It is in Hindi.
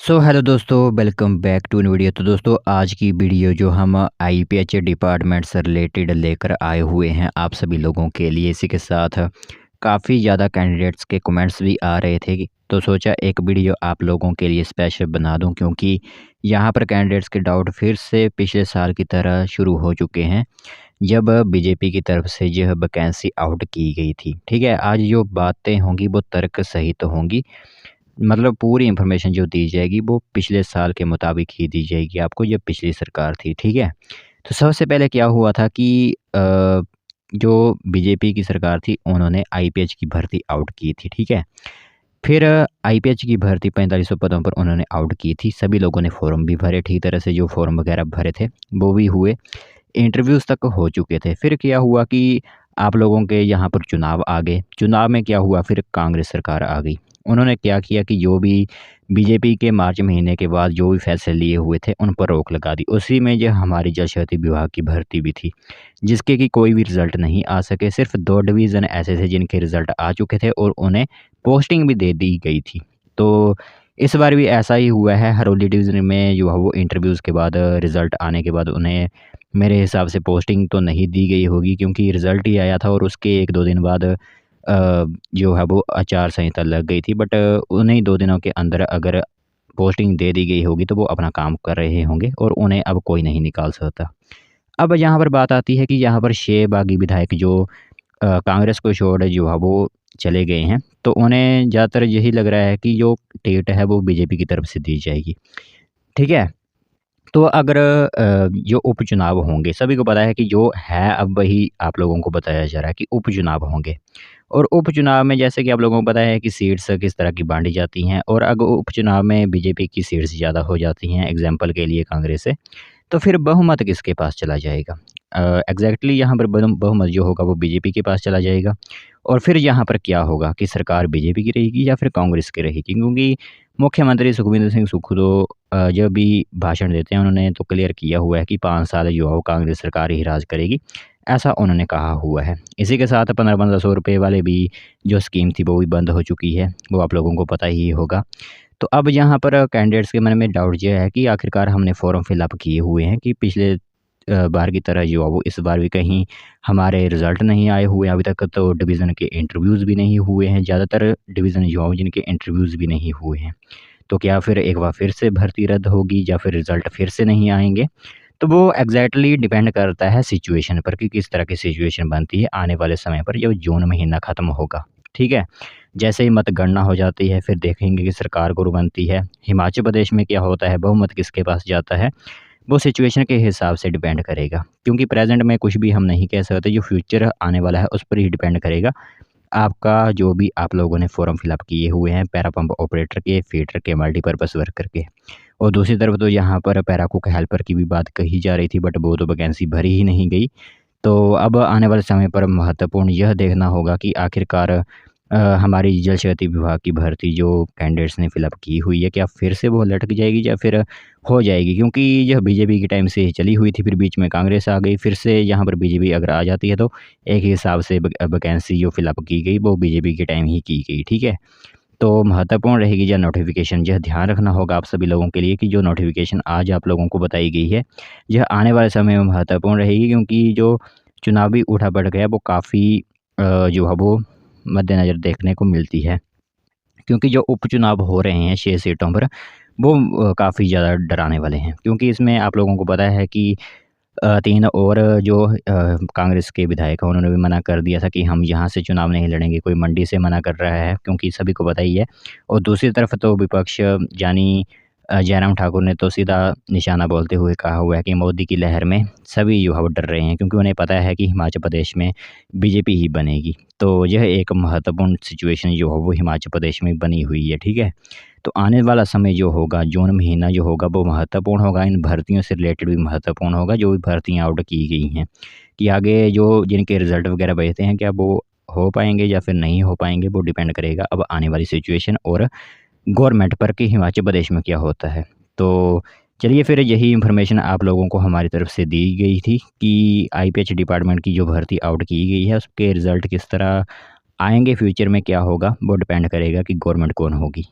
हेलो दोस्तों, welcome back to new video. तो दोस्तों, आज की वीडियो जो हम आईपीएच डिपार्टमेंट से रिलेटेड लेकर आए हुए हैं आप सभी लोगों के लिए। इसी के साथ काफ़ी ज़्यादा कैंडिडेट्स के कमेंट्स भी आ रहे थे, तो सोचा एक वीडियो आप लोगों के लिए स्पेशल बना दूं, क्योंकि यहाँ पर कैंडिडेट्स के डाउट फिर से पिछले साल की तरह शुरू हो चुके हैं, जब बीजेपी की तरफ से यह वैकेंसी आउट की गई थी। ठीक है, आज जो बातें होंगी वो तर्क सहित होंगी, मतलब पूरी इन्फॉर्मेशन जो दी जाएगी वो पिछले साल के मुताबिक ही दी जाएगी आपको, जब पिछली सरकार थी। ठीक है, तो सबसे पहले क्या हुआ था कि जो बीजेपी की सरकार थी उन्होंने आईपीएच की भर्ती आउट की थी। ठीक है, फिर आईपीएच की भर्ती 4500 पदों पर उन्होंने आउट की थी। सभी लोगों ने फॉर्म भी भरे, ठीक तरह से जो फॉर्म वगैरह भरे थे वो भी हुए, इंटरव्यूज़ तक हो चुके थे। फिर क्या हुआ कि आप लोगों के यहाँ पर चुनाव आ गए। चुनाव में क्या हुआ, फिर कांग्रेस सरकार आ गई। उन्होंने क्या किया कि जो भी बीजेपी के मार्च महीने के बाद जो भी फैसले लिए हुए थे उन पर रोक लगा दी। उसी में जो हमारी जल शक्ति विभाग की भर्ती भी थी, जिसके कि कोई भी रिज़ल्ट नहीं आ सके। सिर्फ 2 डिवीज़न ऐसे थे जिनके रिज़ल्ट आ चुके थे और उन्हें पोस्टिंग भी दे दी गई थी। तो इस बार भी ऐसा ही हुआ है। हरौली डिवीज़न में जो है वो इंटरव्यूज़ के बाद रिज़ल्ट आने के बाद उन्हें मेरे हिसाब से पोस्टिंग तो नहीं दी गई होगी, क्योंकि रिज़ल्ट ही आया था और उसके 1-2 दिन बाद जो है वो आचार संहिता लग गई थी। बट उन्हीं 2 दिनों के अंदर अगर पोस्टिंग दे दी गई होगी तो वो अपना काम कर रहे होंगे और उन्हें अब कोई नहीं निकाल सकता। अब यहाँ पर बात आती है कि यहाँ पर शेर बागी विधायक जो कांग्रेस को छोड़ जो है वो चले गए हैं, तो उन्हें ज़्यादातर यही लग रहा है कि जो टिकट है वो बीजेपी की तरफ से दी जाएगी। ठीक है? तो अगर जो उपचुनाव होंगे, सभी को पता है कि जो है अब वही आप लोगों को बताया जा रहा है कि उपचुनाव होंगे। और उपचुनाव में जैसे कि आप लोगों को पता है कि सीट्स किस तरह की बाँटी जाती हैं, और अगर उपचुनाव में बीजेपी की सीट्स ज़्यादा हो जाती हैं एग्ज़ाम्पल के लिए कांग्रेस से, तो फिर बहुमत किसके पास चला जाएगा? एग्ज़ैक्टली यहाँ पर बहुमत जो होगा वो बीजेपी के पास चला जाएगा। और फिर यहाँ पर क्या होगा कि सरकार बीजेपी की रहेगी या फिर कांग्रेस की रहेगी, क्योंकि मुख्यमंत्री सुखविंदर सिंह सुक्खू तो जब भी भाषण देते हैं उन्होंने तो क्लियर किया हुआ है कि 5 साल जो है वो कांग्रेस सरकार ही राज करेगी, ऐसा उन्होंने कहा हुआ है। इसी के साथ 15-15 सौ रुपए वाले भी जो स्कीम थी वो भी बंद हो चुकी है, वो आप लोगों को पता ही होगा। तो अब यहाँ पर कैंडिडेट्स के मन में डाउट ये है कि आखिरकार हमने फॉर्म फिल अप किए हुए हैं कि पिछले बार की तरह जो है वो इस बार भी कहीं हमारे रिज़ल्ट नहीं आए हुए हैं। अभी तक तो डिवीज़न के इंटरव्यूज़ भी नहीं हुए हैं, ज़्यादातर डिवीज़न जो हैं जिनके इंटरव्यूज़ भी नहीं हुए हैं। तो क्या फिर एक बार फिर से भर्ती रद्द होगी या फिर रिज़ल्ट फिर से नहीं आएँगे? तो वो एग्ज़ैक्टली डिपेंड करता है सिचुएशन पर कि किस तरह की सिचुएशन बनती है आने वाले समय पर, जब जून महीना ख़त्म होगा। ठीक है? जैसे ही मतगणना हो जाती है फिर देखेंगे कि सरकार कौन बनती है। हिमाचल प्रदेश में क्या होता है, बहुमत किसके पास जाता है, वो सिचुएशन के हिसाब से डिपेंड करेगा। क्योंकि प्रेज़ेंट में कुछ भी हम नहीं कह सकते, जो फ्यूचर आने वाला है उस पर ही डिपेंड करेगा। आपका जो भी आप लोगों ने फॉर्म फिल अप किए हुए हैं पैरा पंप ऑपरेटर के, फीडर के, मल्टीपर्पज़ वर्कर के। और दूसरी तरफ तो यहाँ पर पैरा कुक हेल्पर की भी बात कही जा रही थी, बट वो तो वैकेंसी भरी ही नहीं गई। तो अब आने वाले समय पर महत्वपूर्ण यह देखना होगा कि आखिरकार हमारी जल शक्ति विभाग की भर्ती जो कैंडिडेट्स ने फिलअप की हुई है, क्या फिर से वो लटक जाएगी या फिर हो जाएगी? क्योंकि यह बीजेपी के टाइम से चली हुई थी, फिर बीच में कांग्रेस आ गई, फिर से यहाँ पर बीजेपी अगर आ जाती है तो एक हिसाब से वैकेंसी जो फिलअप की गई वो बीजेपी के टाइम ही की गई। ठीक है? तो महत्वपूर्ण रहेगी यह नोटिफ़िकेशन, यह ध्यान रखना होगा आप सभी लोगों के लिए कि जो नोटिफ़िकेशन आज आप लोगों को बताई गई है, यह आने वाले समय में महत्वपूर्ण रहेगी, क्योंकि जो चुनावी उठा-पटक है वो काफ़ी जो है वो मद्देनज़र देखने को मिलती है। क्योंकि जो उपचुनाव हो रहे हैं 6 सीटों पर, वो काफ़ी ज़्यादा डराने वाले हैं। क्योंकि इसमें आप लोगों को पता है कि 3 और जो कांग्रेस के विधायक हैं उन्होंने भी मना कर दिया था कि हम यहाँ से चुनाव नहीं लड़ेंगे। कोई मंडी से मना कर रहा है, क्योंकि सभी को पता ही है। और दूसरी तरफ तो विपक्ष यानी जयराम ठाकुर ने तो सीधा निशाना बोलते हुए कहा हुआ है कि मोदी की लहर में सभी जो है वो डर रहे हैं, क्योंकि उन्हें पता है कि हिमाचल प्रदेश में बीजेपी ही बनेगी। तो यह एक महत्वपूर्ण सिचुएशन जो है वो हिमाचल प्रदेश में बनी हुई है। ठीक है? तो आने वाला समय जो होगा, जून महीना जो होगा वो महत्वपूर्ण होगा, इन भर्तियों से रिलेटेड भी महत्वपूर्ण होगा, जो भी भर्तियाँ आउट की गई हैं, कि आगे जो जिनके रिज़ल्ट वगैरह बचते हैं क्या वो हो पाएँगे या फिर नहीं हो पाएँगे, वो डिपेंड करेगा अब आने वाली सिचुएशन और गवर्नमेंट पर कि हिमाचल प्रदेश में क्या होता है। तो चलिए, फिर यही इन्फॉर्मेशन आप लोगों को हमारी तरफ से दी गई थी कि आईपीएच डिपार्टमेंट की जो भर्ती आउट की गई है उसके रिज़ल्ट किस तरह आएँगे, फ्यूचर में क्या होगा, वो डिपेंड करेगा कि गवर्नमेंट कौन होगी।